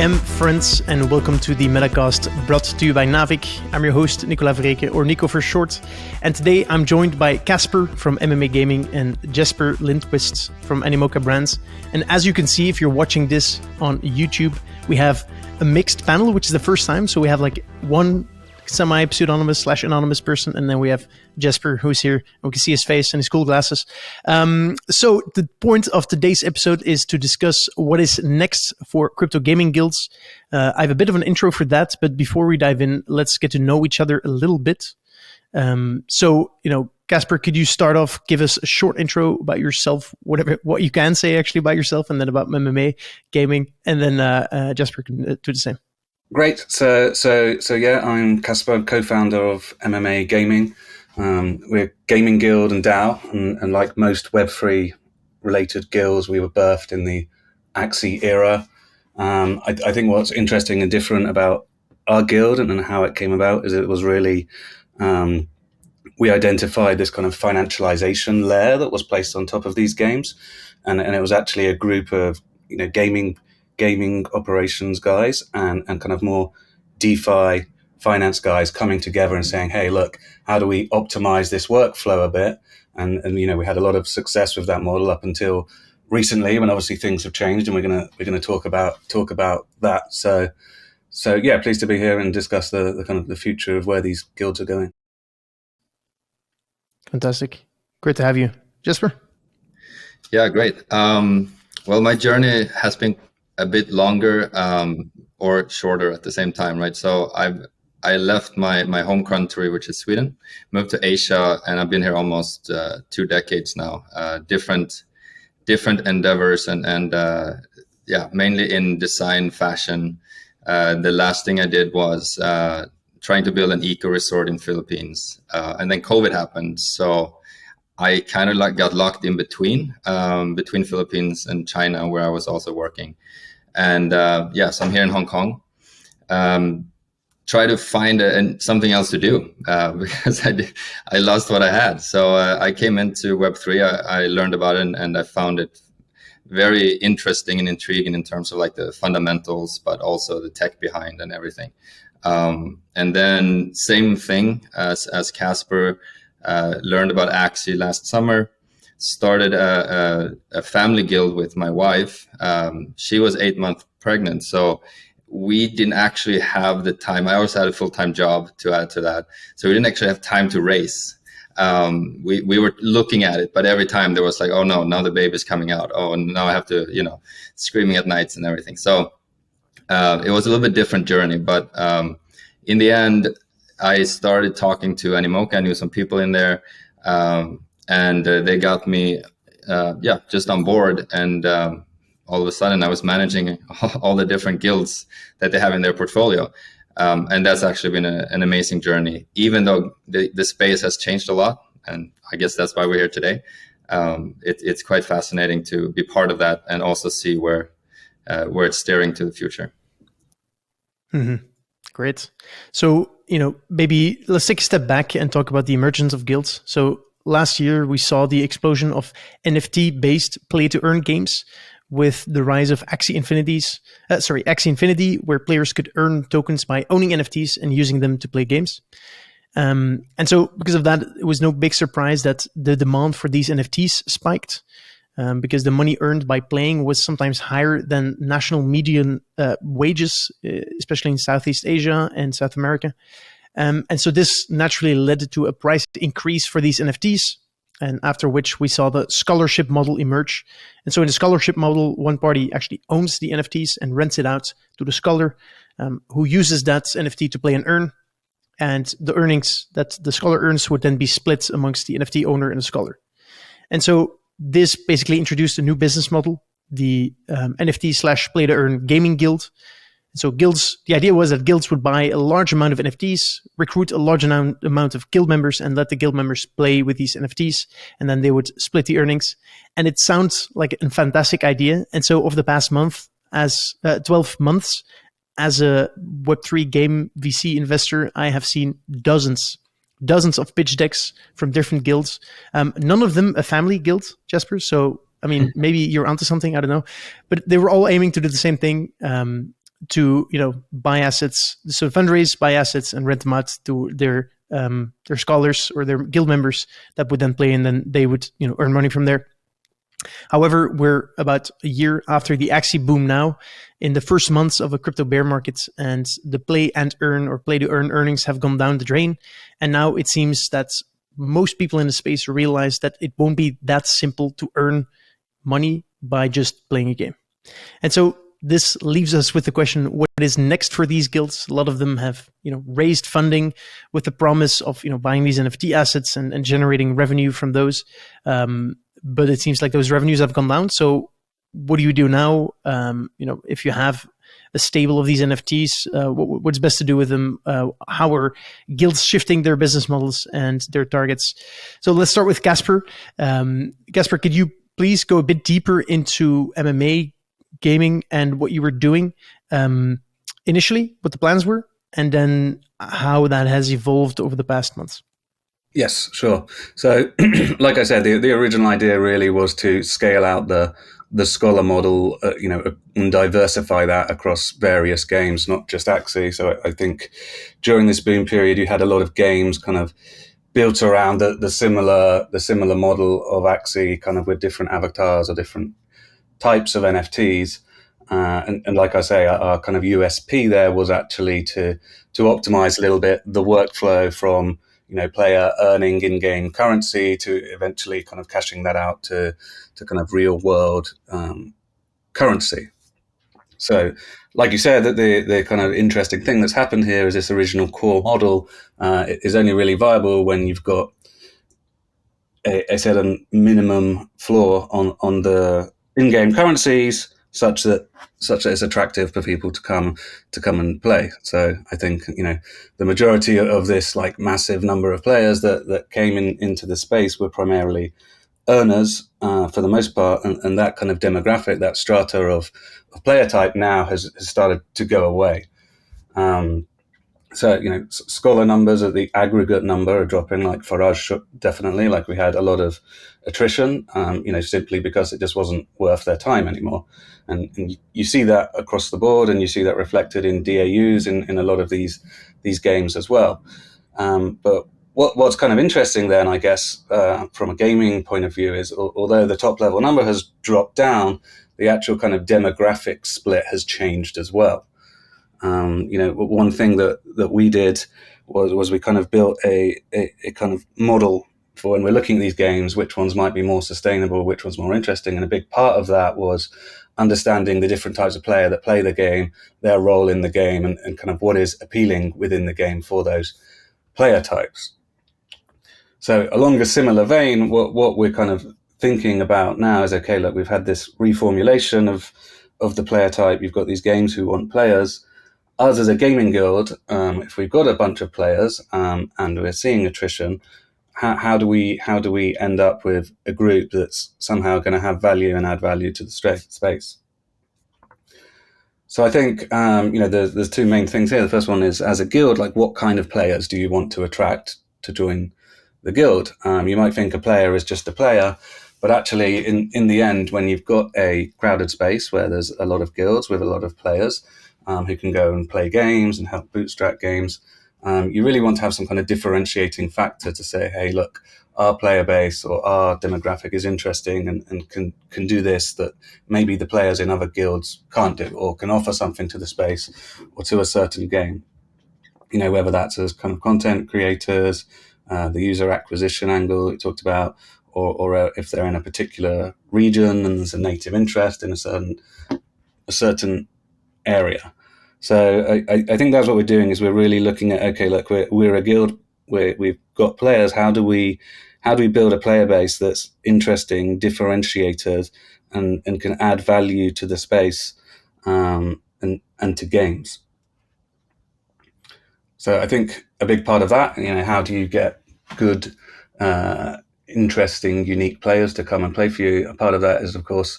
AM friends, and welcome to the Metacast brought to you by Naavik. I'm your host, Nico Vereecke, or Nico for short. And today I'm joined by Casper from MMA Gaming and Jesper Lundquest from Animoca brands. And as you can see, if you're watching this on YouTube, we have a mixed panel, which is the first time. So we have like one semi-pseudonymous / anonymous person, and then we have Jesper, who's here, and we can see his face and his cool glasses. So the point of today's episode is to discuss what is next for crypto gaming guilds. I have a bit of an intro for that, but before we dive in, let's get to know each other a little bit. Casper, could you start off, give us a short intro about yourself, what you can say actually about yourself, and then about MMA gaming, and then Jesper can do the same. Great. So yeah, I'm Casper, co-founder of MMA Gaming. We're a gaming guild and DAO, and like most Web3 related guilds, we were birthed in the Axie era. I think what's interesting and different about our guild and how it came about is it was really, we identified this kind of financialization layer that was placed on top of these games. And it was actually a group of, gaming operations guys and kind of more DeFi finance guys coming together and saying, hey, look, how do we optimize this workflow a bit? And we had a lot of success with that model up until recently, when obviously things have changed, and we're gonna talk about that. So yeah, pleased to be here and discuss the kind of the future of where these guilds are going. Fantastic. Great to have you. Jesper? Yeah, great. Well, my journey has been a bit longer or shorter at the same time, right? So I left my home country, which is Sweden, moved to Asia, and I've been here almost 2 decades now. Different endeavors and mainly in design, fashion. The last thing I did was trying to build an eco resort in Philippines, and then COVID happened. So I kind of got locked in between Philippines and China, where I was also working. And so I'm here in Hong Kong. Try to find something else to do because I lost what I had. So I came into Web3. I learned about it and I found it very interesting and intriguing in terms of like the fundamentals, but also the tech behind and everything. And then same thing as Casper. Learned about Axie last summer, started a family guild with my wife. She was 8 months pregnant, so we didn't actually have the time. I always had a full-time job to add to that, so we didn't actually have time to race. We were looking at it, but every time there was like, oh no, now the baby's coming out. Oh, now I have to, screaming at nights and everything. So it was a little bit different journey, but in the end, I started talking to Animoca. I knew some people in there, and they got me, just on board. And all of a sudden, I was managing all the different guilds that they have in their portfolio, and that's actually been an amazing journey. Even though the space has changed a lot, and I guess that's why we're here today. It's quite fascinating to be part of that and also see where it's steering to the future. Mm-hmm. Great. So, maybe let's take a step back and talk about the emergence of guilds. So last year, we saw the explosion of NFT-based play-to-earn games with the rise of Axie Infinity, where players could earn tokens by owning NFTs and using them to play games. And so because of that, it was no big surprise that the demand for these NFTs spiked. Because the money earned by playing was sometimes higher than national median wages, especially in Southeast Asia and South America. And so this naturally led to a price increase for these NFTs, and after which we saw the scholarship model emerge. And so in the scholarship model, one party actually owns the NFTs and rents it out to the scholar, who uses that NFT to play and earn. And the earnings that the scholar earns would then be split amongst the NFT owner and the scholar. And so this basically introduced a new business model, the NFT / play to earn gaming guild. So guilds, the idea was that guilds would buy a large amount of NFTs, recruit a large amount of guild members, and let the guild members play with these NFTs, and then they would split the earnings. And it sounds like a fantastic idea. And so over the past 12 months, as a Web3 game VC investor, I have seen dozens of pitch decks from different guilds. None of them a family guild, Jesper. So, maybe you're onto something, I don't know. But they were all aiming to do the same thing. to buy assets, so fundraise, buy assets, and rent them out to their scholars or their guild members that would then play, and then they would earn money from there. However, we're about a year after the Axie boom now, in the first months of a crypto bear market, and the play and earn or play to earn earnings have gone down the drain. And now it seems that most people in the space realize that it won't be that simple to earn money by just playing a game. And so this leaves us with the question, what is next for these guilds? A lot of them have raised funding with the promise of buying these NFT assets and generating revenue from those. But it seems like those revenues have gone down. So what do you do now? If you have a stable of these NFTs, what's best to do with them? How are guilds shifting their business models and their targets? So let's start with Casper. Casper, could you please go a bit deeper into MMA gaming and what you were doing initially, what the plans were, and then how that has evolved over the past months? Yes, sure. So, like I said, the original idea really was to scale out the scholar model, and diversify that across various games, not just Axie. So I think during this boom period, you had a lot of games kind of built around the similar model of Axie, kind of with different avatars or different types of NFTs. And like I say, our kind of USP there was actually to optimize a little bit the workflow from player earning in-game currency to eventually kind of cashing that out to kind of real world currency. So, like you said, that the kind of interesting thing that's happened here is this original core model is only really viable when you've got a certain minimum floor on the in-game currencies, such that it's attractive for people to come and play. So I think the majority of this like massive number of players that came into the space were primarily earners for the most part, and that kind of demographic, that strata of player type now has started to go away. So scholar numbers at the aggregate number are dropping, like for us, definitely. Like we had a lot of attrition, simply because it just wasn't worth their time anymore. And you see that across the board, and you see that reflected in DAUs in a lot of these games as well. But what's kind of interesting then, I guess, from a gaming point of view, is although the top level number has dropped down, the actual kind of demographic split has changed as well. One thing that we did was we kind of built a kind of model for when we're looking at these games, which ones might be more sustainable, which ones more interesting. And a big part of that was understanding the different types of player that play the game, their role in the game, and kind of what is appealing within the game for those player types. So along a similar vein, what we're kind of thinking about now is, okay, look, we've had this reformulation of the player type. You've got these games who want players. Us as a gaming guild, if we've got a bunch of players and we're seeing attrition, how do we end up with a group that's somehow going to have value and add value to the space? So I think there's two main things here. The first one is, as a guild, like what kind of players do you want to attract to join the guild? You might think a player is just a player, but actually in the end, when you've got a crowded space where there's a lot of guilds with a lot of players who can go and play games and help bootstrap games, you really want to have some kind of differentiating factor to say, hey, look, our player base or our demographic is interesting and can do this that maybe the players in other guilds can't do, or can offer something to the space or to a certain game. Whether that's as kind of content creators, the user acquisition angle we talked about, or if they're in a particular region and there's a native interest in a certain area. So I think that's what we're doing, is we're really looking at, okay, look, we're a guild, we've got players. How do we build a player base that's interesting, differentiated, and can add value to the space and to games? So I think a big part of that, how do you get good, interesting, unique players to come and play for you? A part of that is, of course,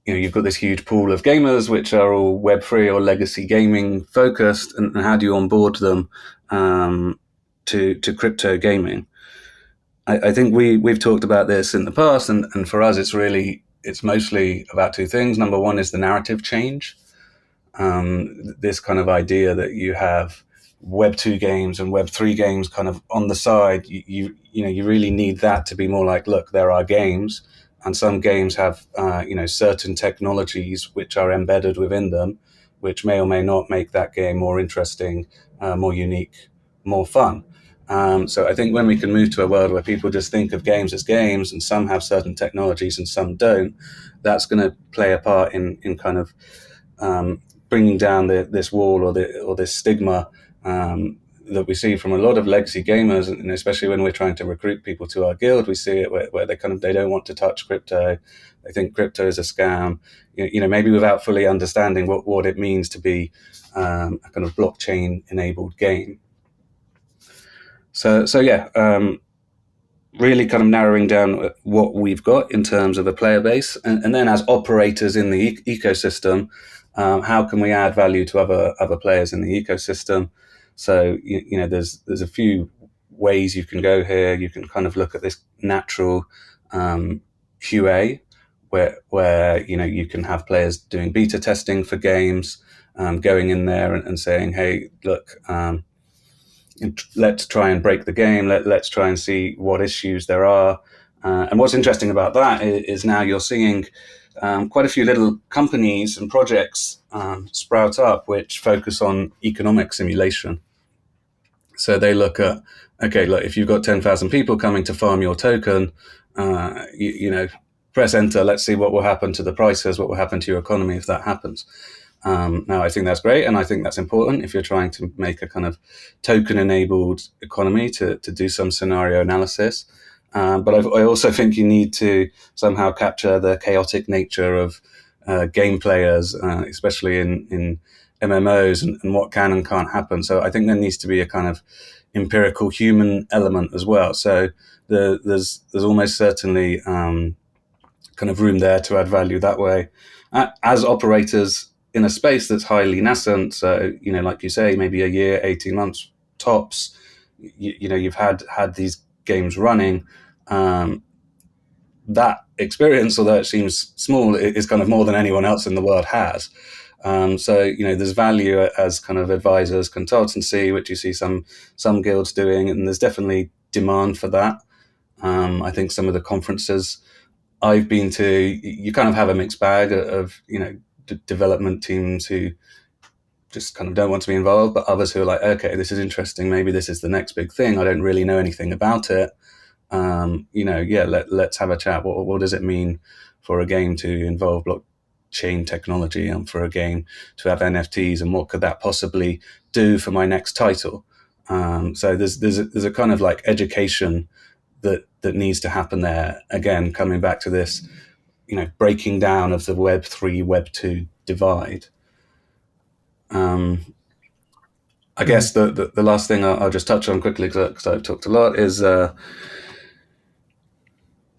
you've got this huge pool of gamers which are all Web3 or legacy gaming focused, and how do you onboard them to crypto gaming? I think we've talked about this in the past, and for us it's mostly about two things. Number one is the narrative change. this kind of idea that you have Web 2 games and Web 3 games kind of on the side. You really need that to be more like, look, there are games, and some games have certain technologies which are embedded within them, which may or may not make that game more interesting, more unique, more fun. So I think when we can move to a world where people just think of games as games, and some have certain technologies and some don't, that's going to play a part in kind of bringing down this wall or this stigma that we see from a lot of legacy gamers, and especially when we're trying to recruit people to our guild, we see it where they don't want to touch crypto. They think crypto is a scam, maybe without fully understanding what it means to be a kind of blockchain enabled game. So yeah, really kind of narrowing down what we've got in terms of a player base, and then as operators in the ecosystem, how can we add value to other players in the ecosystem? So there's a few ways you can go here. You can kind of look at this natural QA, where you can have players doing beta testing for games, going in there and saying, hey, look, let's try and break the game. Let's try and see what issues there are. And what's interesting about that is now you're seeing quite a few little companies and projects sprout up which focus on economic simulation. So they look at, okay, look, if you've got 10,000 people coming to farm your token, press enter. Let's see what will happen to the prices, what will happen to your economy if that happens. Now, I think that's great, and I think that's important if you're trying to make a kind of token-enabled economy to do some scenario analysis. But I also think you need to somehow capture the chaotic nature of game players, especially in MMOs, and what can and can't happen. So I think there needs to be a kind of empirical human element as well. So there's almost certainly kind of room there to add value that way. As operators in a space that's highly nascent, so like you say, maybe a year, 18 months tops, you've had these games running. That experience, although it seems small, is kind of more than anyone else in the world has. So there's value as kind of advisors, consultancy, which you see some guilds doing, and there's definitely demand for that. I think some of the conferences I've been to, you kind of have a mixed bag of development teams who just kind of don't want to be involved, but others who are like, okay, this is interesting, maybe this is the next big thing, I don't really know anything about it. Let's have a chat. What does it mean for a game to involve blockchain technology, and for a game to have NFTs, and what could that possibly do for my next title? So there's a kind of like education that needs to happen there. Again, coming back to this, breaking down of the Web 3, Web 2 divide. I guess the last thing I'll just touch on quickly, because I've talked a lot, is a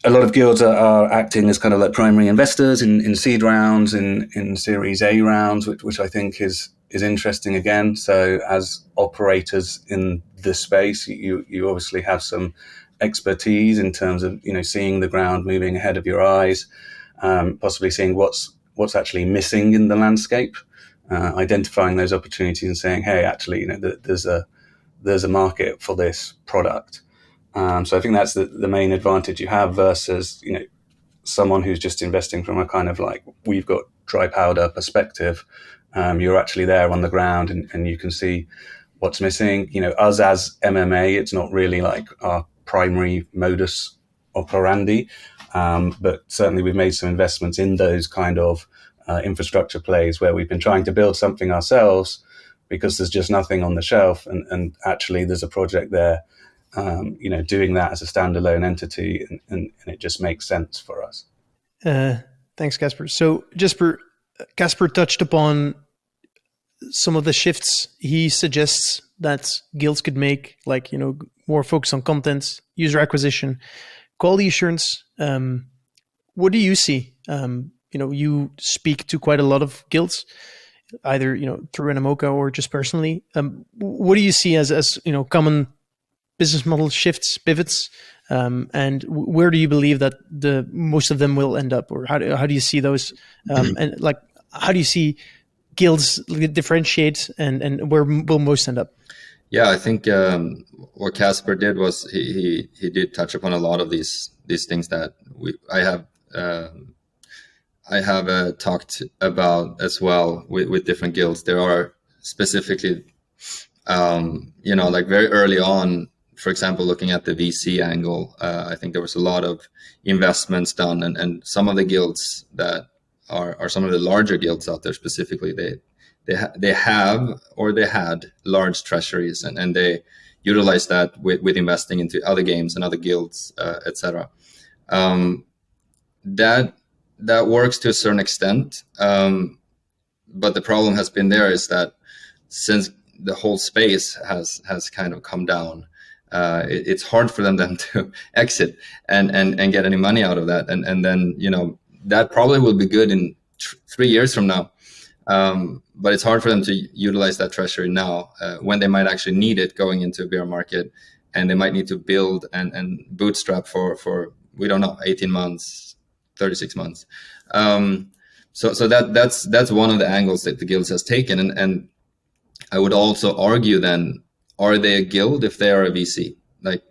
lot of guilds are acting as kind of like primary investors in seed rounds, in Series A rounds, which I think is interesting again. So as operators in this space, you obviously have some expertise in terms of seeing the ground moving ahead of your eyes, possibly seeing what's actually missing in the landscape, identifying those opportunities and saying, hey, actually, there's a market for this product. So I think that's the main advantage you have versus someone who's just investing from a kind of like, we've got dry powder perspective. You're actually there on the ground, and you can see what's missing. Us as MMA, it's not really like our primary modus operandi, but certainly we've made some investments in those kind of infrastructure plays where we've been trying to build something ourselves because there's just nothing on the shelf, and actually there's a project there doing that as a standalone entity, and it just makes sense for us. Thanks, Casper. So Casper touched upon some of the shifts he suggests that guilds could make, like more focus on content, user acquisition, quality assurance. What do you see? You speak to quite a lot of guilds, either through Animoca or just personally. What do you see as common business model shifts, pivots, and where do you believe that most of them will end up, or how do you see those? And like, how do you see guilds differentiate, and where will most end up? Yeah, I think what Casper did was he did touch upon a lot of these things that I have talked about as well with different guilds. There are specifically, like very early on, for example, looking at the VC angle, I think there was a lot of investments done, and some of the guilds that are some of the larger guilds out there specifically, they have or they had large treasuries, and they utilize that with investing into other games and other guilds, etc. That works to a certain extent, but the problem has been there is that since the whole space has kind of come down, it's hard for them then to exit and get any money out of that, and then that probably will be good in 3 years from now, but it's hard for them to utilize that treasury now when they might actually need it going into a bear market, and they might need to build and bootstrap for we don't know, 18 months, 36 months. So that's one of the angles that the guilds has taken, and I would also argue then, are they a guild if they are a VC? Like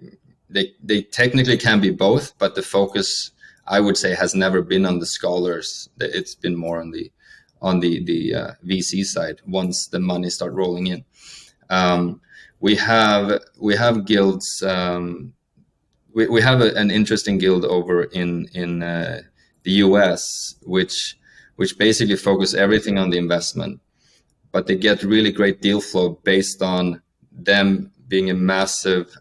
they technically can be both, but the focus, I would say, has never been on the scholars. It's been more on the VC side once the money start rolling in. We have guilds. We have an interesting guild over in the US, which basically focus everything on the investment, but they get really great deal flow based on them being a massive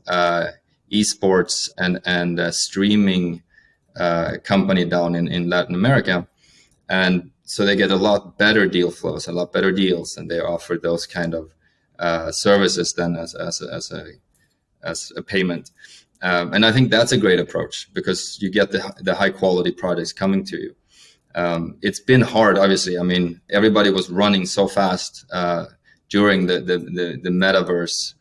esports and streaming company down in Latin America, and so they get a lot better deal flows, a lot better deals, and they offer those kind of services then as a payment. And I think that's a great approach because you get the high quality products coming to you. It's been hard, obviously. I mean, everybody was running so fast during the metaverse.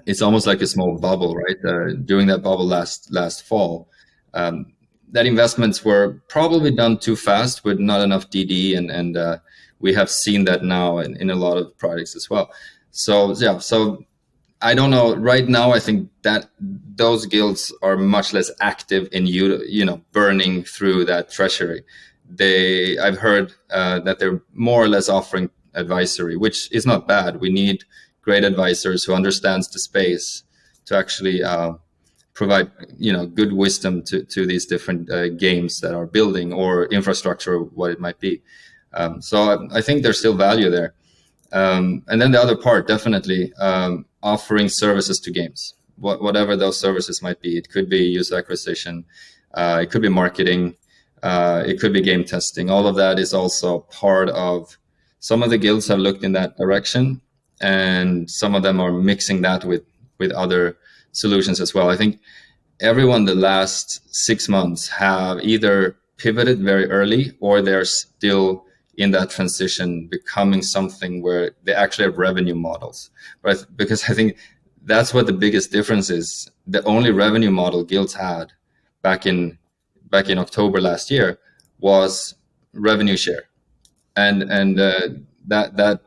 It's almost like a small bubble, right? During that bubble last fall, that investments were probably done too fast with not enough DD, and we have seen that now in a lot of products as well. So yeah, so I don't know. Right now, I think that those guilds are much less active in burning through that treasury. I've heard that they're more or less offering advisory, which is not bad. We need great advisors who understands the space to actually provide good wisdom to these different games that are building or infrastructure, what it might be. So I think there's still value there. And then the other part, definitely. Offering services to games, whatever those services might be. It could be user acquisition, it could be marketing, it could be game testing. All of that is also part of, some of the guilds have looked in that direction, and some of them are mixing that with other solutions as well. I think everyone the last 6 months have either pivoted very early, or they're still in that transition, becoming something where they actually have revenue models. But because I think that's what the biggest difference is. The only revenue model guilds had back in October last year was revenue share, and that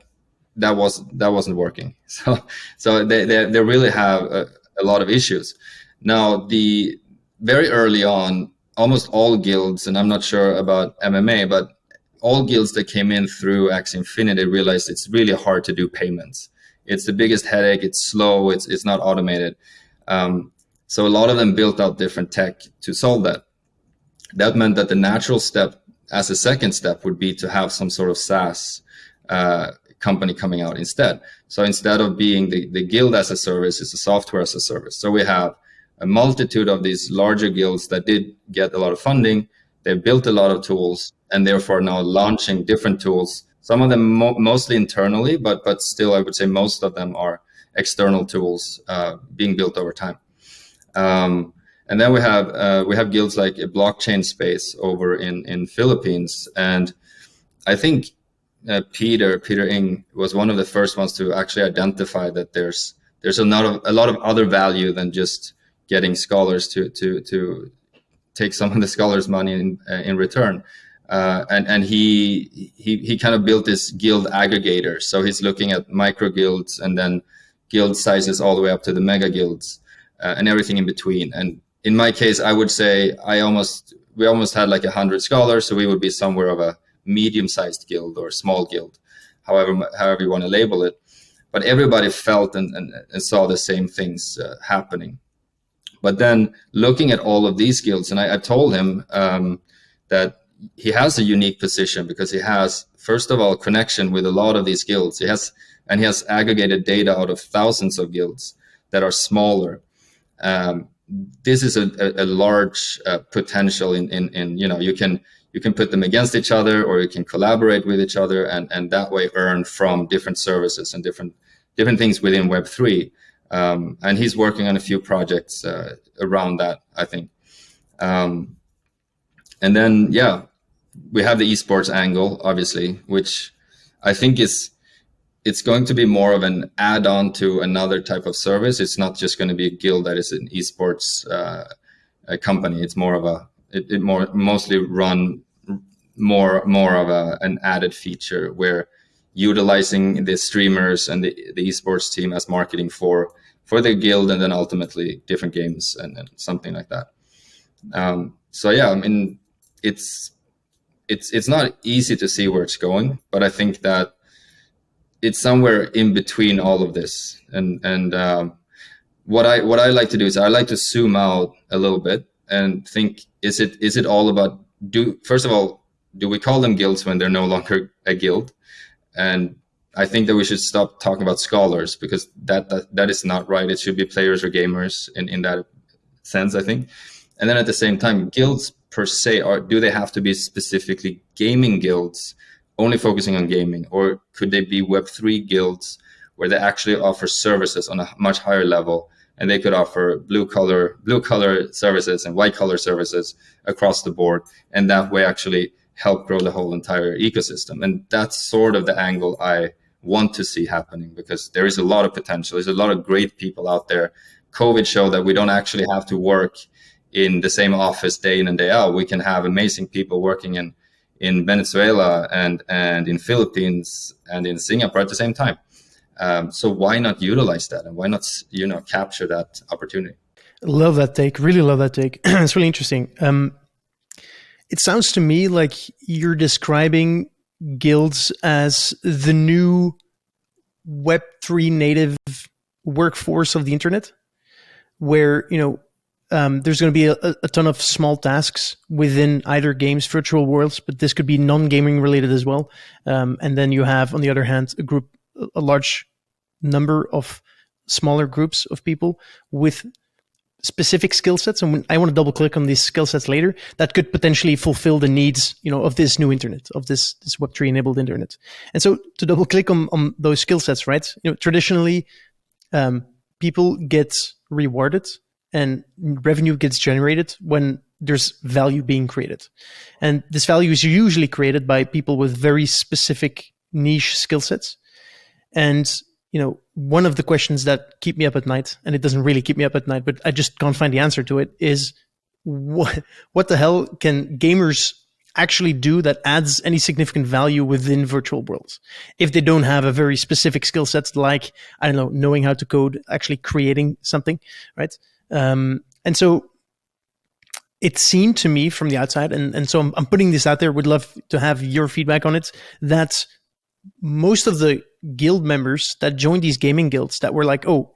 wasn't working. So they really have a lot of issues. Now, the very early on, almost all guilds, and I'm not sure about MMA, but all guilds that came in through Axie Infinity realized it's really hard to do payments. It's the biggest headache. It's slow. It's not automated. So a lot of them built out different tech to solve that. That meant that the natural step, as a second step, would be to have some sort of SaaS company coming out instead. So instead of being the guild as a service, it's a software as a service. So we have a multitude of these larger guilds that did get a lot of funding. They built a lot of tools, and therefore now launching different tools. Some of them mostly internally, but still, I would say most of them are external tools being built over time. And then we have guilds like a blockchain space over in Philippines, and I think Peter Ng was one of the first ones to actually identify that there's a lot of other value than just getting scholars to take some of the scholars' money in return. and he kind of built this guild aggregator. So he's looking at micro guilds and then guild sizes all the way up to the mega guilds, and everything in between. And in my case, I would say we almost had like 100 scholars, so we would be somewhere of a medium-sized guild or small guild, however you want to label it. But everybody felt and saw the same things happening. But then looking at all of these guilds, and I told him that he has a unique position because he has, first of all, connection with a lot of these guilds. He has aggregated data out of thousands of guilds that are smaller. This is a large potential in you can put them against each other, or you can collaborate with each other, and that way earn from different services and different things within Web3. And he's working on a few projects around that, I think. And then, we have the esports angle, obviously, which I think it's going to be more of an add-on to another type of service. It's not just going to be a guild that is an esports company. It's more of mostly run more of an added feature, where utilizing the streamers and the esports team as marketing for the guild, and then ultimately different games and something like that. It's not easy to see where it's going, but I think that it's somewhere in between all of this. And what I like to do is I like to zoom out a little bit and think, is it all about, first of all, do we call them guilds when they're no longer a guild? And I think that we should stop talking about scholars, because that is not right. It should be players or gamers in that sense, I think. And then at the same time, guilds per se, do they have to be specifically gaming guilds, only focusing on gaming, or could they be Web3 guilds where they actually offer services on a much higher level, and they could offer blue collar services and white collar services across the board, and that way actually help grow the whole entire ecosystem? And that's sort of the angle I want to see happening, because there is a lot of potential. There's a lot of great people out there. COVID showed that we don't actually have to work in the same office day in and day out. We can have amazing people working in Venezuela and in Philippines and in Singapore at the same time. So why not utilize that, and why not capture that opportunity? Love that take. Really love that take. It's really interesting. It sounds to me like you're describing guilds as the new Web3 native workforce of the internet, where there's going to be a ton of small tasks within either games, virtual worlds, but this could be non-gaming related as well. And then you have, on the other hand, a large number of smaller groups of people with specific skill sets. And I want to double click on these skill sets later that could potentially fulfill the needs, of this new internet, of this Web3 enabled internet. And so to double click on those skill sets, right? Traditionally, people get rewarded and revenue gets generated when there's value being created. And this value is usually created by people with very specific niche skill sets. And, one of the questions that keep me up at night, and it doesn't really keep me up at night, but I just can't find the answer to it, is what the hell can gamers actually do that adds any significant value within virtual worlds if they don't have a very specific skill set, like, I don't know, knowing how to code, actually creating something, right? And so it seemed to me from the outside, and so I'm putting this out there, would love to have your feedback on it, that most of the guild members that joined these gaming guilds that were like, oh,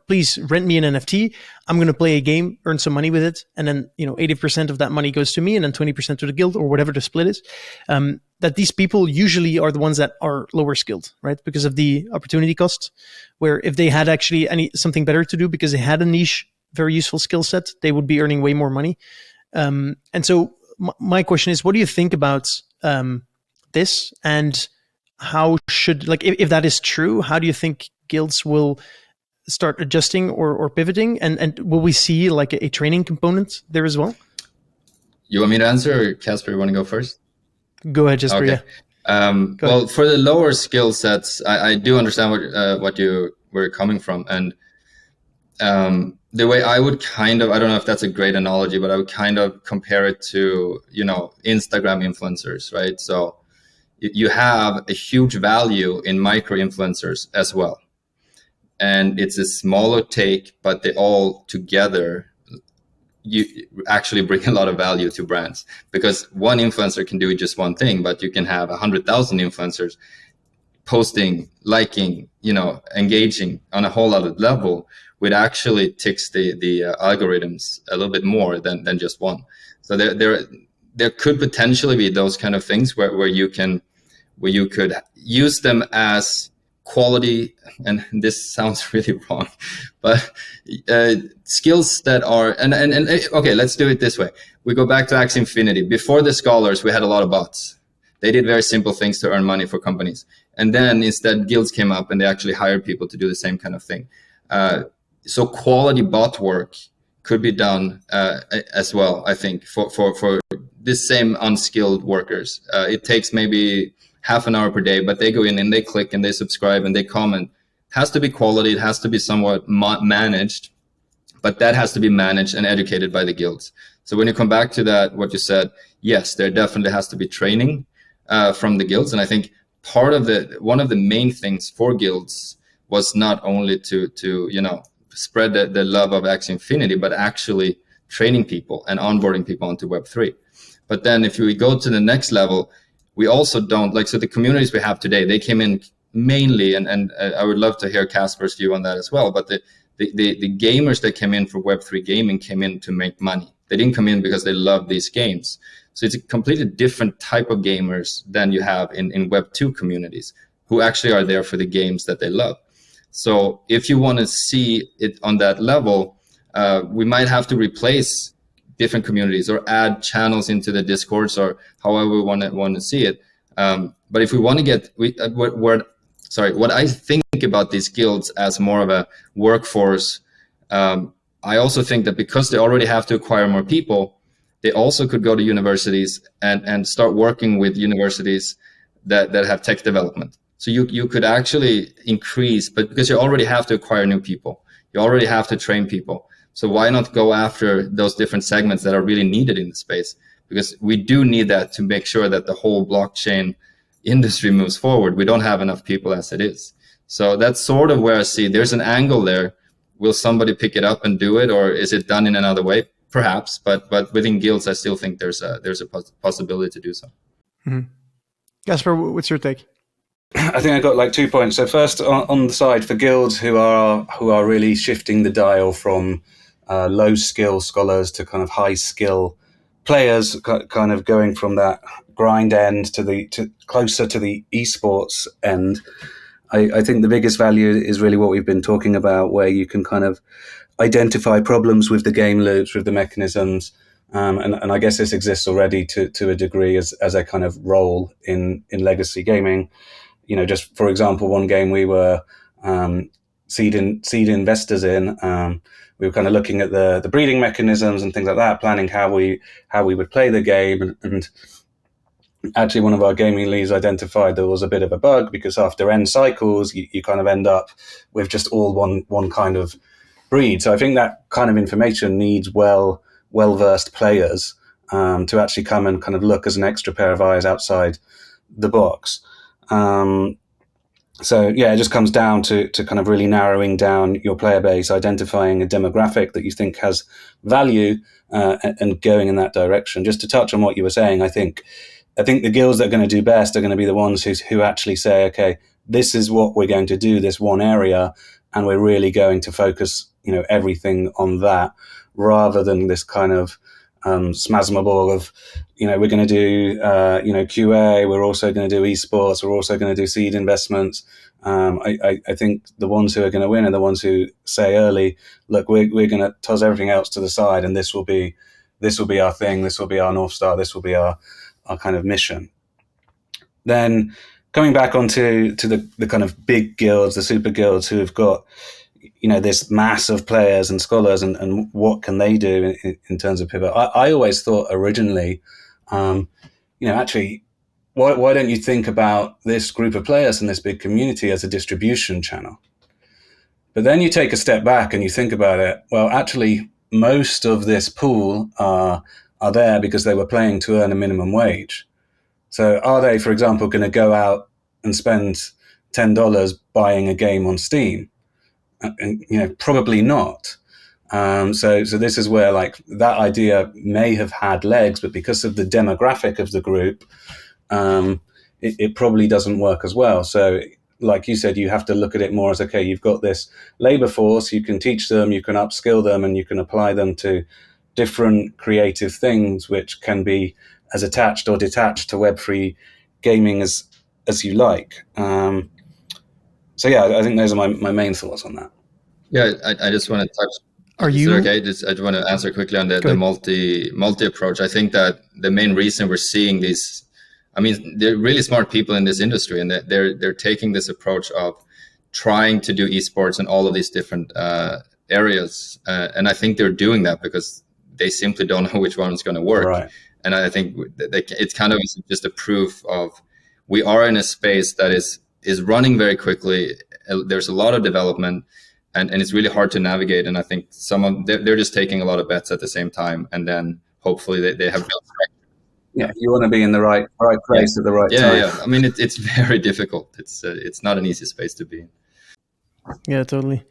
please rent me an NFT, I'm going to play a game, earn some money with it, and then 80% of that money goes to me and then 20% to the guild, or whatever the split is, that these people usually are the ones that are lower skilled, right? Because of the opportunity cost, where if they had actually something better to do because they had a niche, very useful skill set, they would be earning way more money. And so my question is, what do you think about this, and how should, if that is true, how do you think guilds will start adjusting or pivoting, and will we see a training component there as well? You want me to answer, or Casper, you want to go first? Go ahead, Jesper. Okay. Well, for the lower skill sets, I do understand what you were coming from, and the way I would I don't know if that's a great analogy, but I would kind of compare it to, Instagram influencers, right? So you have a huge value in micro influencers as well. And it's a smaller take, but they all together, you actually bring a lot of value to brands, because one influencer can do just one thing, but you can have 100,000 influencers posting, liking, engaging on a whole other level, which actually ticks the algorithms a little bit more than just one. So there could potentially be those kind of things where you could use them as quality, and this sounds really wrong, but skills that are, and okay, let's do it this way. We go back to Axie Infinity. Before the scholars, we had a lot of bots. They did very simple things to earn money for companies. And then instead guilds came up and they actually hired people to do the same kind of thing. So quality bot work could be done as well, I think, for this same unskilled workers. It takes maybe half an hour per day, but they go in and they click and they subscribe and they comment. It has to be quality. It has to be somewhat managed, but that has to be managed and educated by the guilds. So when you come back to that, what you said, yes, there definitely has to be training from the guilds. And I think one of the main things for guilds was not only to spread the love of Axie Infinity, but actually training people and onboarding people onto Web3. But then if we go to the next level, we also don't so the communities we have today, they came in mainly, and I would love to hear Casper's view on that as well. But the gamers that came in for Web3 gaming came in to make money. They didn't come in because they love these games. So it's a completely different type of gamers than you have in Web2 communities, who actually are there for the games that they love. So if you want to see it on that level, we might have to replace different communities or add channels into the Discords or however we want to see it. But if we want to get what I think about these guilds as more of a workforce, I also think that because they already have to acquire more people, they also could go to universities and start working with universities that have tech development. So you could actually increase, but because you already have to acquire new people, you already have to train people. So why not go after those different segments that are really needed in the space? Because we do need that to make sure that the whole blockchain industry moves forward. We don't have enough people as it is. So that's sort of where I see there's an angle there. Will somebody pick it up and do it, or is it done in another way? Perhaps, but within guilds, I still think there's a possibility to do so. Mm-hmm. Casper, what's your take? I think I got 2 points. So first, on the side for guilds who are really shifting the dial from low skill scholars to kind of high skill players, kind of going from that grind end to closer to the esports end. I think the biggest value is really what we've been talking about, where you can kind of identify problems with the game loops, with the mechanisms, and I guess this exists already to a degree as a kind of role in legacy gaming. Just for example, one game we were seed investors in, we were kind of looking at the breeding mechanisms and things like that, planning how we would play the game, and actually one of our gaming leads identified there was a bit of a bug, because after end cycles you kind of end up with just all one kind of breed. So I think that kind of information needs well-versed players to actually come and kind of look as an extra pair of eyes outside the box. So yeah, it just comes down to kind of really narrowing down your player base, identifying a demographic that you think has value, and going in that direction. Just to touch on what you were saying, I think the guilds that are going to do best are going to be the ones who actually say, okay, this is what we're going to do, this one area, and we're really going to focus, everything on that, rather than this kind of smazmaball of, we're going to do, QA, we're also going to do esports, we're also going to do seed investments. I think the ones who are going to win are the ones who say early, look, we're going to toss everything else to the side, and this will be our thing, this will be our North Star, this will be our kind of mission. Then coming back onto the kind of big guilds, the super guilds who have got, this mass of players and scholars, and what can they do in terms of pivot? I always thought originally, actually, why don't you think about this group of players and this big community as a distribution channel? But then you take a step back and you think about it. Well, actually, most of this pool are there because they were playing to earn a minimum wage. So are they, for example, going to go out and spend $10 buying a game on Steam? And probably not. So this is where like that idea may have had legs, but because of the demographic of the group, it probably doesn't work as well. So like you said, you have to look at it more as, okay, you've got this labor force, you can teach them, you can upskill them, and you can apply them to different creative things, which can be as attached or detached to Web3 gaming as you like. So yeah, I think those are my main thoughts on that. Yeah, I just want to touch. Are you okay? I just want to answer quickly on the multi approach. I think that the main reason we're seeing these, I mean, they're really smart people in this industry, and they're taking this approach of trying to do esports in all of these different areas, and I think they're doing that because they simply don't know which one is going to work. Right. And I think it's kind of just a proof of we are in a space that is running very quickly. There's a lot of development. And it's really hard to navigate. And I think they're just taking a lot of bets at the same time. And then hopefully they have built. Yeah, you want to be in the right place at the right time. Yeah. I mean, it's very difficult. It's not an easy space to be in. Yeah, totally.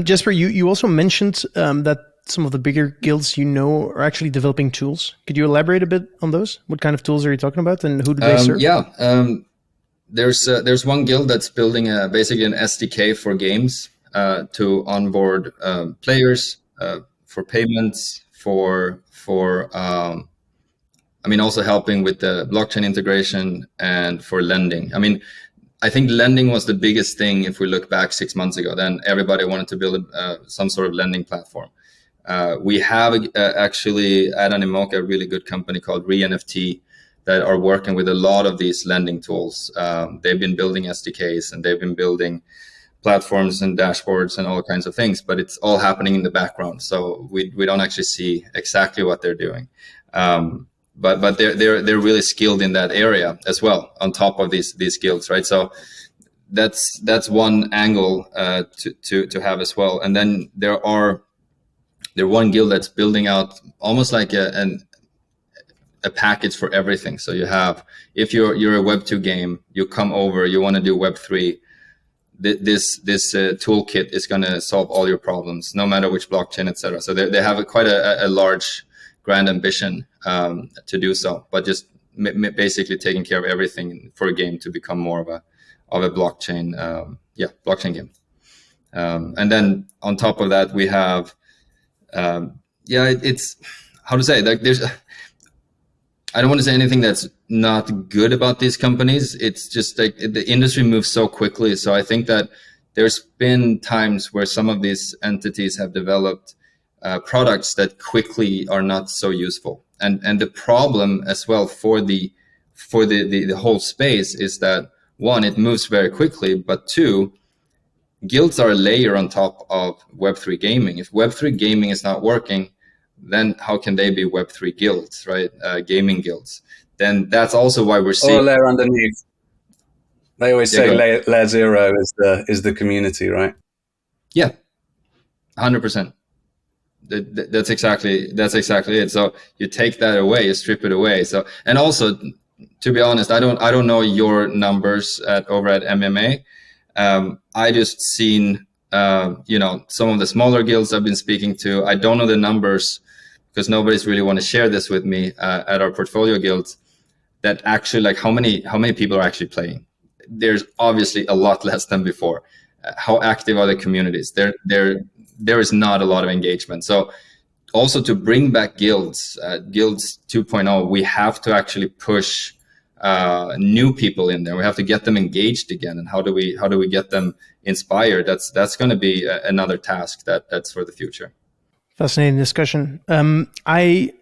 Jesper, you also mentioned that some of the bigger guilds are actually developing tools. Could you elaborate a bit on those? What kind of tools are you talking about, and who do they serve? Yeah, there's one guild that's building basically an SDK for games. To onboard players for payments, also helping with the blockchain integration and for lending. I mean, I think lending was the biggest thing if we look back 6 months ago. Then everybody wanted to build some sort of lending platform. We have actually at Animoca a really good company called reinvent that are working with a lot of these lending tools. They've been building SDKs and they've been building platforms and dashboards and all kinds of things, but it's all happening in the background. So we don't actually see exactly what they're doing. But they're really skilled in that area as well, on top of these guilds, right? So that's one angle to have as well. And then there's one guild that's building out almost like a package for everything. So you have, if you're a Web2 game, you come over, you want to do Web3, this toolkit is going to solve all your problems, no matter which blockchain, etc. So they have quite a large, grand ambition to do so, but just basically taking care of everything for a game to become more of a blockchain, blockchain game. And then on top of that, we have, it's how to say, like I don't want to say anything that's not good about these companies. It's just like the industry moves so quickly. So I think that there's been times where some of these entities have developed products that quickly are not so useful. And the problem as well for the whole space is that, one, it moves very quickly, but two, guilds are a layer on top of Web3 gaming. If Web3 gaming is not working, then how can they be Web3 guilds, right? Gaming guilds. Then that's also why we're seeing. Or a layer underneath. They always say layer zero is the community, right? Yeah, 100%. That's exactly it. So you take that away, you strip it away. So, and also, to be honest, I don't know your numbers over at MMA. I just seen some of the smaller guilds I've been speaking to. I don't know the numbers because nobody's really want to share this with me at our portfolio guilds. That actually, like, how many people are actually playing? There's obviously a lot less than before. How active are the communities? There is not a lot of engagement. So also to bring back guilds 2.0, we have to actually push new people in there. We have to get them engaged again. And how do we get them inspired? That's going to be another task that's for the future. Fascinating discussion. I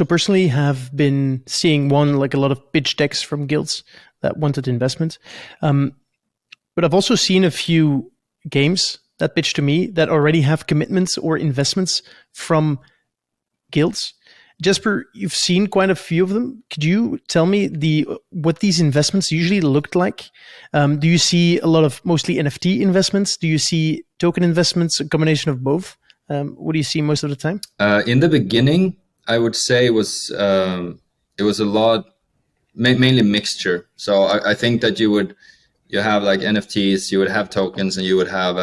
personally have been seeing a lot of pitch decks from guilds that wanted investment. But I've also seen a few games that pitch to me that already have commitments or investments from guilds. Jesper, you've seen quite a few of them. Could you tell me what these investments usually looked like? Do you see a lot of mostly NFT investments? Do you see token investments, a combination of both? What do you see most of the time? In the beginning, I would say it was a lot, mainly mixture. So I think that you have like NFTs, you would have tokens, and you would have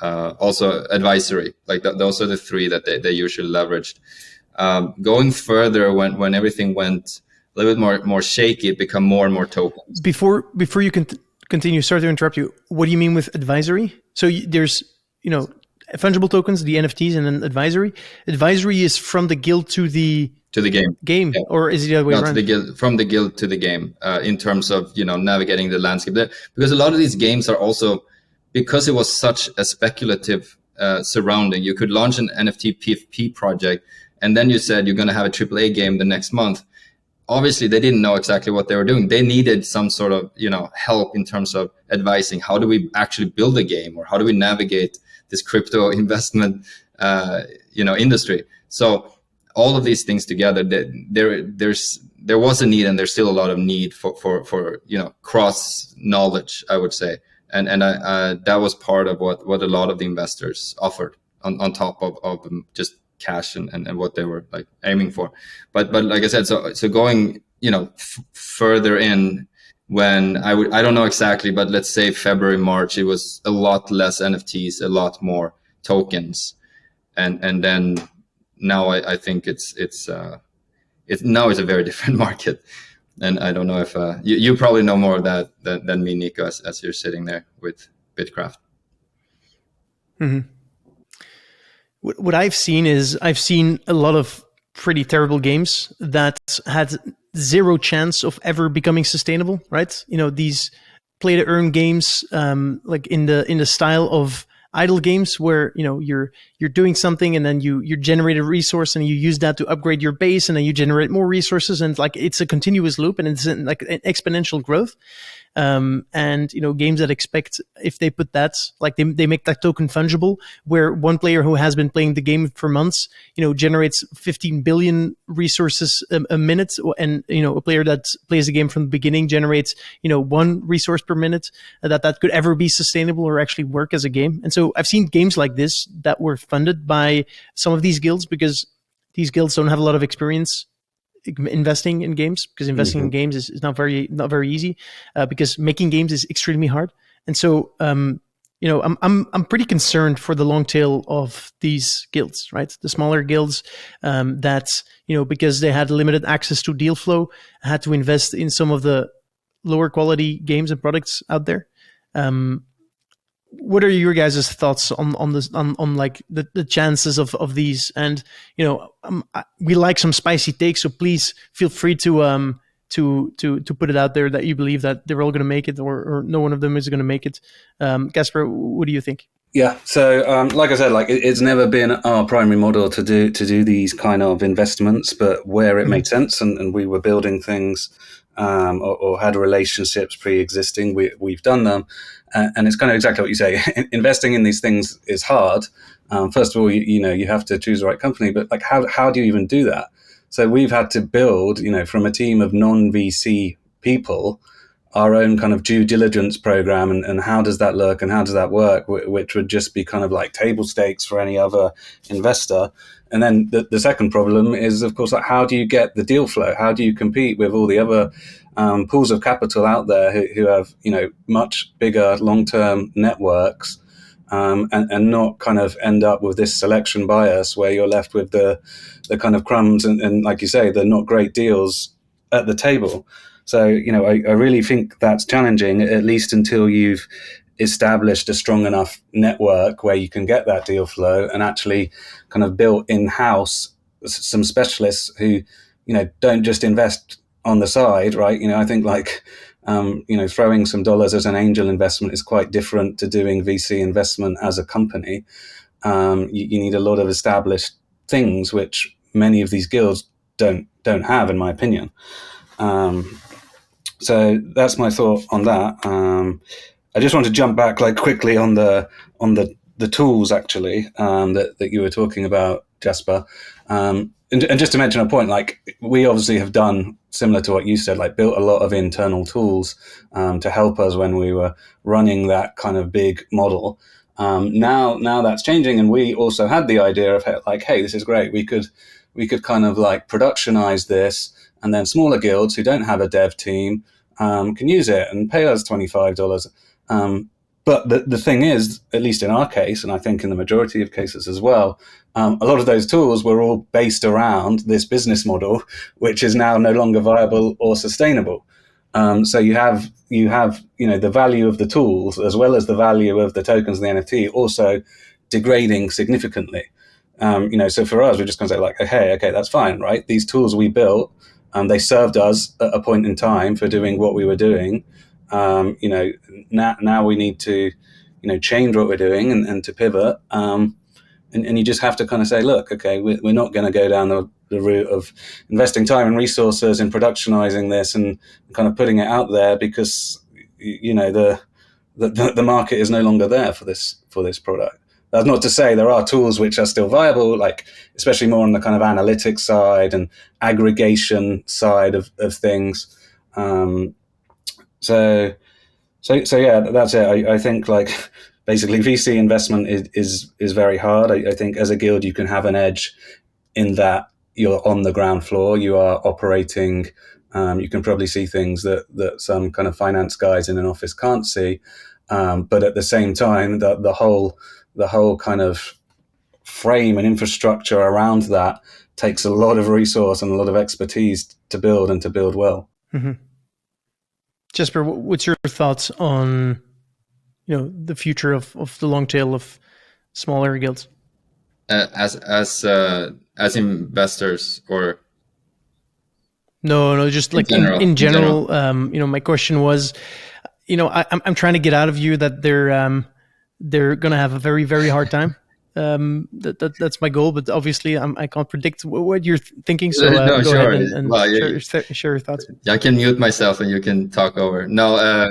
also advisory. Like those are the three that they usually leveraged. Going further, when everything went a little bit more shaky, it became more and more tokens. Before you can continue, sorry to interrupt you. What do you mean with advisory? So there's fungible tokens, the NFTs, and then advisory. Advisory is from the guild to the game, yeah. Or is it the other way around? To the guild, from the guild to the game, in terms of navigating the landscape there, because a lot of these games are also, because it was such a speculative surrounding. You could launch an NFT PFP project, and then you said you're going to have a AAA game the next month. Obviously, they didn't know exactly what they were doing. They needed some sort of help in terms of advising, how do we actually build a game, or how do we navigate this crypto investment industry. So all of these things together, there was a need, and there's still a lot of need for cross knowledge, I would say, and that was part of what a lot of the investors offered on top of just cash and what they were like aiming for. But like I said, so going further in, when I don't know exactly, but let's say February, March, it was a lot less NFTs, a lot more tokens, and then now I think it's now it's a very different market. And I don't know if you probably know more of that than me, Nico, as you're sitting there with Bitcraft. Mm-hmm. What I've seen is a lot of pretty terrible games that had zero chance of ever becoming sustainable, right? These play to earn games, like in the style of idle games, where you're doing something and then you generate a resource and you use that to upgrade your base, and then you generate more resources, and like it's a continuous loop, and it's like an exponential growth. And games that expect, if they put that, like they make that token fungible, where one player who has been playing the game for months generates 15 billion resources a minute, and a player that plays the game from the beginning generates 1 resource per minute, that could ever be sustainable or actually work as a game. And so I've seen games like this that were funded by some of these guilds, because these guilds don't have a lot of experience investing in games, because investing in games is not very easy, because making games is extremely hard. And so I'm pretty concerned for the long tail of these guilds, right? The smaller guilds that because they had limited access to deal flow, had to invest in some of the lower quality games and products out there. What are your guys' thoughts on this, on like the chances of these? And we like some spicy takes, so please feel free to put it out there that you believe that they're all going to make it, or no one of them is going to make it. Casper, what do you think? Yeah, so like I said, like it's never been our primary model to do these kind of investments, but where it made sense, and we were building things or had relationships pre-existing, we've done them. And it's kind of exactly what you say. Investing in these things is hard. First of all, you have to choose the right company, but like how do you even do that? So we've had to build, from a team of non-VC people, our own kind of due diligence program, and how does that look and how does that work, which would just be kind of like table stakes for any other investor. And then the second problem is, of course, like how do you get the deal flow? How do you compete with all the other pools of capital out there who have, much bigger long-term networks, and not kind of end up with this selection bias where you're left with the kind of crumbs and like you say, the not great deals at the table. So, I really think that's challenging, at least until you've established a strong enough network where you can get that deal flow, and actually kind of built in-house some specialists who, don't just invest on the side, right? I think like, throwing some dollars as an angel investment is quite different to doing VC investment as a company. You need a lot of established things, which many of these guilds don't have, in my opinion. So that's my thought on that. I just want to jump back like quickly on the tools actually, that you were talking about, Jesper. and just to mention a point, like we obviously have done similar to what you said, like built a lot of internal tools to help us when we were running that kind of big model. Now that's changing, and we also had the idea of like, hey, this is great. We could kind of like productionize this, and then smaller guilds who don't have a dev team can use it and pay us $25. But the thing is, at least in our case, and I think in the majority of cases as well, a lot of those tools were all based around this business model, which is now no longer viable or sustainable. So you have the value of the tools as well as the value of the tokens and the NFT also degrading significantly. So for us, we're just going to say like, okay, that's fine, right? These tools we built, they served us at a point in time for doing what we were doing. Now we need to, change what we're doing and to pivot. And you just have to kind of say, look, okay, we're not going to go down the route of investing time and resources in productionizing this and kind of putting it out there because, the market is no longer there for this product. That's not to say there are tools which are still viable, like especially more on the kind of analytics side and aggregation side of things. So yeah, that's it. I think like basically VC investment is very hard. I think as a guild you can have an edge in that you're on the ground floor, you are operating. You can probably see things that some kind of finance guys in an office can't see. But at the same time, the whole kind of frame and infrastructure around that takes a lot of resource and a lot of expertise to build and to build well. Mm-hmm. Jesper, what's your thoughts on the future of the long tail of smaller guilds? As investors or no, just like in general. My question was, I'm trying to get out of you that they're gonna have a very, very hard time. That's my goal, but obviously I can't predict what you're thinking. So go ahead and share your thoughts. I can mute myself and you can talk over. No,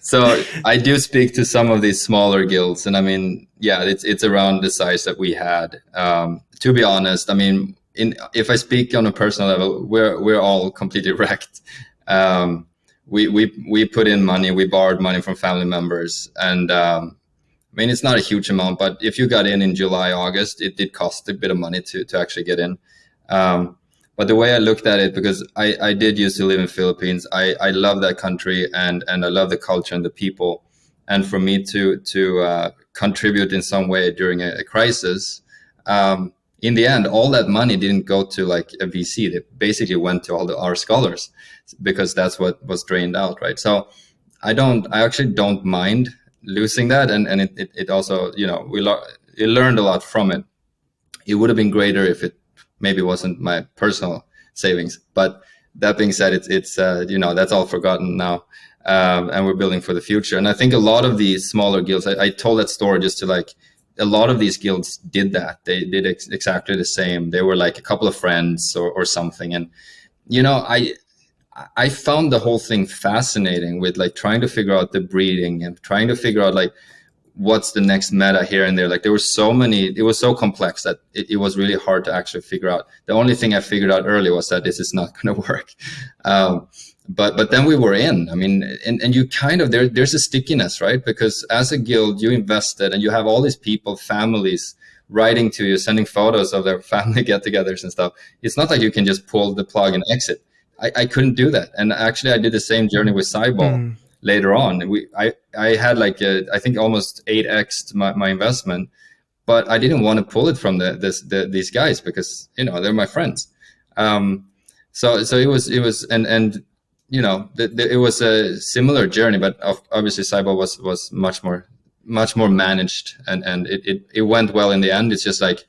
so I do speak to some of these smaller guilds, and I mean, yeah, it's around the size that we had. To be honest, I mean, if I speak on a personal level, we're all completely wrecked. We put in money, we borrowed money from family members, and I mean, it's not a huge amount, but if you got in July, August, it did cost a bit of money to actually get in. But the way I looked at it, because I did used to live in Philippines, I love that country and I love the culture and the people. And for me to contribute in some way during a crisis, in the end, all that money didn't go to like a VC. It basically went to all our scholars because that's what was drained out, right? So I actually don't mind losing that, and it also, we learned a lot from it. It would have been greater if it maybe wasn't my personal savings, but that being said, it's that's all forgotten now, and we're building for the future. And I think a lot of these smaller guilds, I told that story just to like, a lot of these guilds did that. They did exactly the same. They were like a couple of friends or something, and I found the whole thing fascinating with like trying to figure out the breeding and trying to figure out like what's the next meta here and there. Like there were so many, it was so complex that it was really hard to actually figure out. The only thing I figured out early was that this is not going to work. But then we were in, I mean, and you kind of, there's a stickiness, right? Because as a guild, you invested and you have all these people, families writing to you, sending photos of their family get-togethers and stuff. It's not like you can just pull the plug and exit. I couldn't do that. And actually I did the same journey with Cyball later on. I had like, I think almost 8x'd my investment, but I didn't want to pull it from these guys because, they're my friends. So it was, and it was a similar journey, but obviously Cyball was much more managed and it went well in the end. It's just like,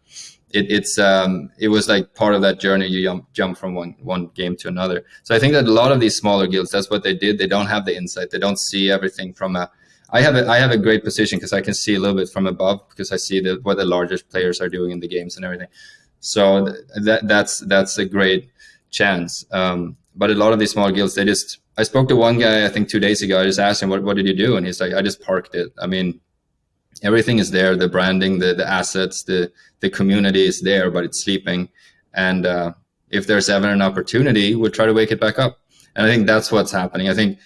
it was like part of that journey. You jump from one game to another. So I think that a lot of these smaller guilds, that's what they did. They don't have the insight. They don't see everything from I have a great position because I can see a little bit from above because I see what the largest players are doing in the games and everything. So that's a great chance. But a lot of these small guilds, I spoke to one guy, I think 2 days ago. I just asked him, what did you do? And he's like, I just parked it. I mean, everything is there. The branding, the assets, the community is there, but it's sleeping. And if there's ever an opportunity, we'll try to wake it back up. And I think that's what's happening. I think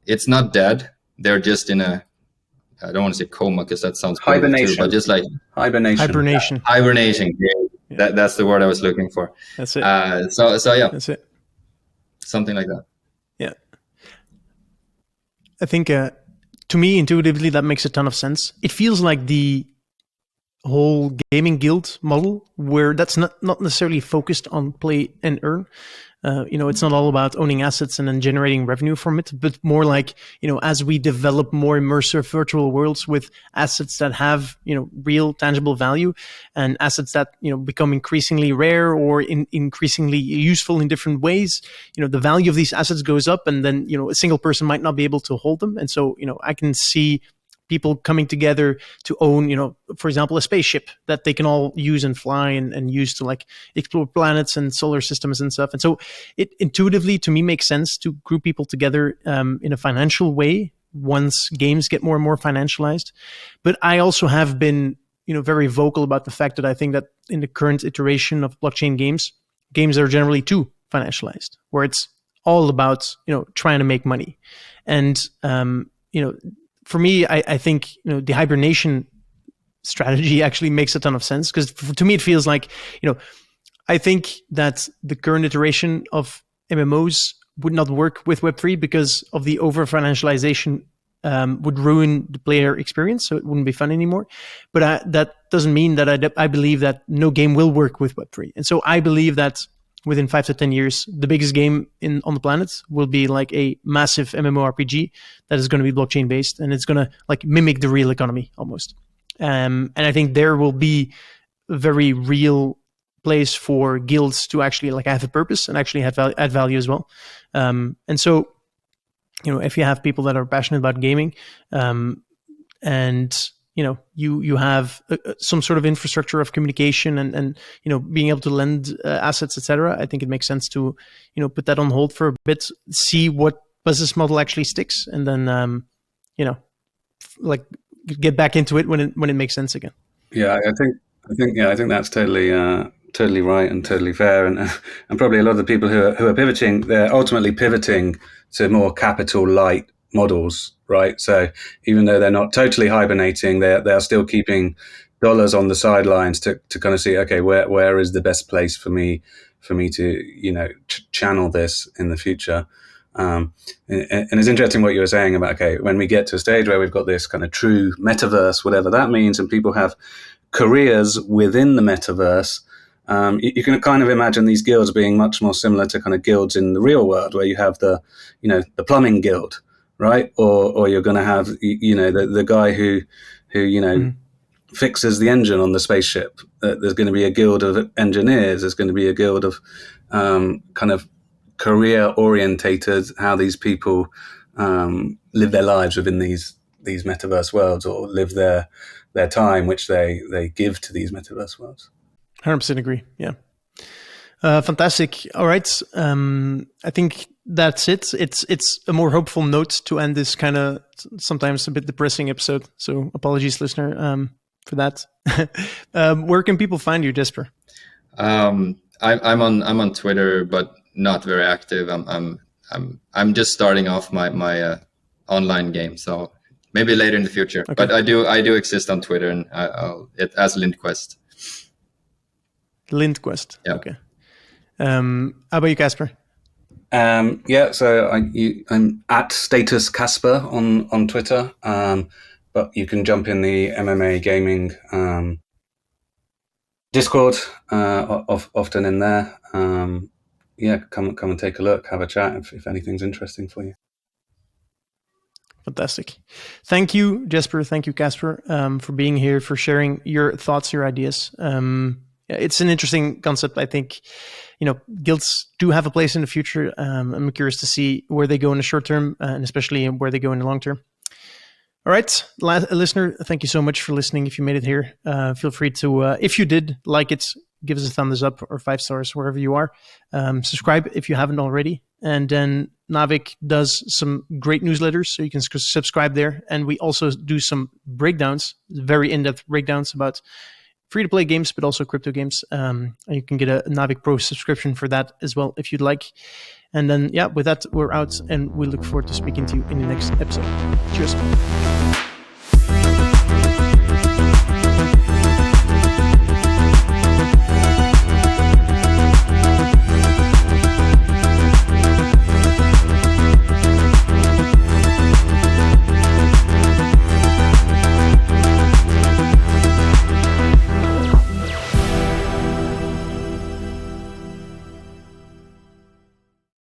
it's not dead. They're just in a, I don't want to say coma because that sounds hibernation, too, but just like hibernation. Hibernation. Yeah. That's the word I was looking for. That's it. So yeah, that's it. Something like that. Yeah. I think to me, intuitively, that makes a ton of sense. It feels like the whole gaming guild model where that's not necessarily focused on play and earn. It's not all about owning assets and then generating revenue from it, but more like, as we develop more immersive virtual worlds with assets that have, real tangible value and assets that, become increasingly rare or increasingly useful in different ways, the value of these assets goes up, and then, a single person might not be able to hold them. And so, I can see people coming together to own, for example, a spaceship that they can all use and fly and use to like explore planets and solar systems and stuff. And so it intuitively to me makes sense to group people together in a financial way once games get more and more financialized. But I also have been, very vocal about the fact that I think that in the current iteration of blockchain games are generally too financialized, where it's all about, trying to make money. And, for me, I think the hibernation strategy actually makes a ton of sense, because to me it feels like I think that the current iteration of MMOs would not work with Web3 because of the over financialization would ruin the player experience, so it wouldn't be fun anymore. But that doesn't mean that I believe that no game will work with Web3, and so I believe that within 5 to 10 years, the biggest game on the planet will be like a massive MMORPG that is going to be blockchain based, and it's going to like mimic the real economy almost. And I think there will be a very real place for guilds to actually like have a purpose and actually add value as well. And so, if you have people that are passionate about gaming, and you have some sort of infrastructure of communication and being able to lend assets, etc. I think it makes sense to put that on hold for a bit, see what business model actually sticks, and then like get back into it when it makes sense again. Yeah, I think that's totally right and totally fair, and probably a lot of the people who are pivoting, they're ultimately pivoting to more capital light models, right? So even though they're not totally hibernating, they're still keeping dollars on the sidelines to kind of see, okay, where is the best place for me to channel this in the future. And it's interesting what you were saying about, okay, when we get to a stage where we've got this kind of true metaverse, whatever that means, and people have careers within the metaverse, you can kind of imagine these guilds being much more similar to kind of guilds in the real world, where you have the plumbing guild, right? Or you're going to have, the guy who fixes the engine on the spaceship. There's going to be a guild of engineers. There's going to be a guild of kind of career orientated, how these people live their lives within these metaverse worlds, or live their time, which they give to these metaverse worlds. 100% agree. Yeah. Fantastic. All right. I think that's it. It's a more hopeful note to end this kind of sometimes a bit depressing episode. So apologies, listener, for that. Where can people find you, Jesper? I'm on Twitter, but not very active. I'm just starting off my online game, so maybe later in the future. Okay. But I do exist on Twitter, and as Lundquest. Lundquest. Yeah. Okay. How about you, Casper? So I'm at status Casper on Twitter, but you can jump in the MMA gaming Discord, often in there. Come and take a look, have a chat if anything's interesting for you. Fantastic. Thank you, Jesper. Thank you, Casper, for being here, for sharing your thoughts, your ideas. It's an interesting concept. I think, guilds do have a place in the future. I'm curious to see where they go in the short term, and especially where they go in the long term. All right, listener, thank you so much for listening. If you made it here, feel free to, if you did like it, give us a thumbs up or 5 stars wherever you are. Subscribe if you haven't already. And then Naavik does some great newsletters, so you can subscribe there. And we also do some breakdowns, very in-depth breakdowns about free-to-play games, but also crypto games. And you can get a Naavik Pro subscription for that as well, if you'd like. And then, with that, we're out, and we look forward to speaking to you in the next episode. Cheers.